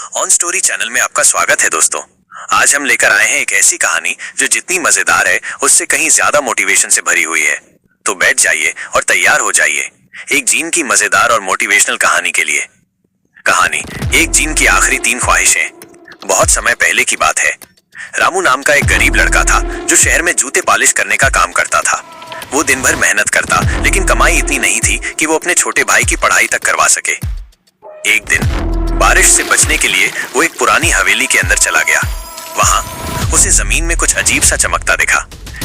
On story channel में आपका स्वागत है दोस्तों। आज हम लेकर आए हैं एक ऐसी कहानी जो जितनी मजेदार है उससे कहीं ज्यादा मोटिवेशन से भरी हुई है। तो बैठ जाइए और तैयार हो जाइए एक जीन की मजेदार और मोटिवेशनल कहानी के लिए। कहानी एक जीन की आखिरी 3 ख्वाहिशें। बहुत समय पहले की बात है। रामू नाम का एक गरीब लड़का था जो शहर में जूते पॉलिश करने का काम करता था। वो दिन भर मेहनत करता, लेकिन कमाई इतनी नहीं थी कि वो अपने छोटे भाई की पढ़ाई तक करवा सके। एक दिन बारिश से बचने के लिए वो एक पुरानी हवेली के अंदर चला गया। वहां उसे जमीन में कुछ अजीब सा चमकता दिखा।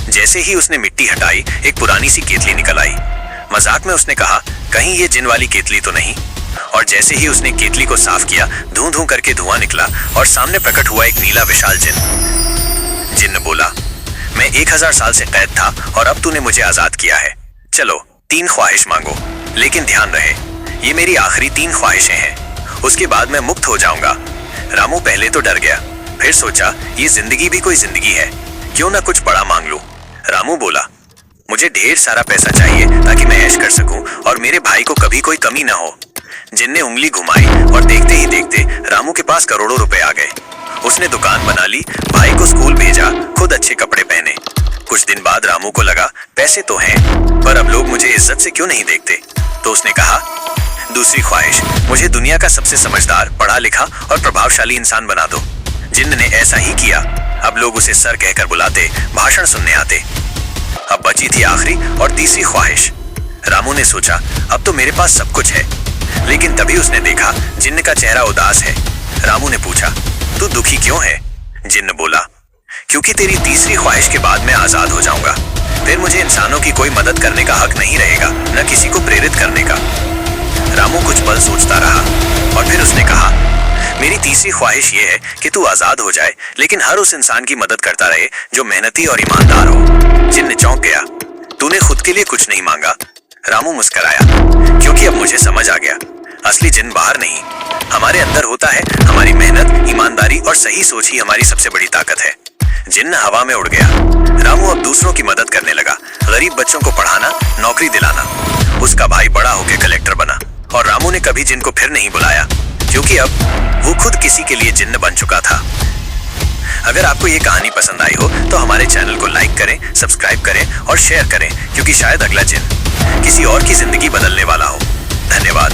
जैसे ही उसने मिट्टी हटाई, एक पुरानी सी केतली निकल आई। मजाक में उसने कहा, कहीं ये जिन वाली केतली तो नहीं। और जैसे ही उसने केतली को साफ किया, धूं धूं करके धुआं निकला और सामने प्रकट हुआ एक नीला विशाल जिन। जिन्न बोला, मैं 1000 साल से कैद था और अब तूने मुझे आजाद किया है। चलो 3 ख्वाहिश मांगो, लेकिन ध्यान रहे ये मेरी आखिरी 3 ख्वाहिशें हैं। उसके बाद मैं मुक्त हो जाऊंगा। रामू पहले तो डर गया, फिर सोचा ये जिंदगी भी कोई जिंदगी है, क्यों ना कुछ बड़ा मांग लूं। रामू बोला, मुझे ढेर सारा पैसा चाहिए ताकि मैं ऐश कर सकूं और मेरे भाई को कभी कोई कमी ना हो। जिन ने उंगली घुमाई और देखते ही देखते रामू के पास करोड़ों रुपए आ गए। उसने दुकान बना ली, भाई को स्कूल भेजा, खुद अच्छे कपड़े पहने। कुछ दिन बाद रामू को लगा, पैसे तो हैं, पर अब लोग मुझे इज्जत से क्यों नहीं देखते। तो उसने कहा, दूसरी ख्वाहिश, मुझे दुनिया का सबसे समझदार, पढ़ा लिखा और प्रभावशाली इंसान बना दो। जिन्न ने ऐसा ही किया। अब लोग उसे सर कहकर बुलाते, भाषण सुनने आते। अब बची थी आखिरी और तीसरी ख्वाहिश। रामू ने सोचा, अब तो मेरे पास सब कुछ है। लेकिन तभी उसने देखा जिन्न का चेहरा उदास है। रामू ने पूछा, तू दुखी क्यों है? जिन्न बोला, क्योंकि तेरी तीसरी ख्वाहिश के बाद मैं आजाद हो जाऊंगा। फिर मुझे इंसानों की कोई मदद करने का हक नहीं रहेगा, न किसी को प्रेरित करने का। रामू कुछ पल सोचता रहा और फिर उसने कहा, मेरी तीसरी ख्वाहिश ये है कि तू आजाद हो जाए, लेकिन हर उस इंसान की मदद करता रहे जो मेहनती और ईमानदार हो। जिन्न चौंक गया, तूने खुद के लिए कुछ नहीं मांगा। रामू मुस्कुराया, क्योंकि अब मुझे समझ आ गया, असली जिन्न बाहर नहीं, हमारे अंदर होता है। हमारी मेहनत, ईमानदारी और सही सोच ही हमारी सबसे बड़ी ताकत है। जिन्न हवा में उड़ गया। रामू अब दूसरों की मदद करने लगा, गरीब बच्चों को पढ़ाना, नौकरी दिलाना। उसका भाई बड़ा होकर कलेक्टर बना और रामू ने कभी जिन्न को फिर नहीं बुलाया, क्योंकि अब वो खुद किसी के लिए जिन्न बन चुका था। अगर आपको ये कहानी पसंद आई हो तो हमारे चैनल को लाइक करें, सब्सक्राइब करें और शेयर करें, क्योंकि शायद अगला जिन्न किसी और की जिंदगी बदलने वाला हो। धन्यवाद।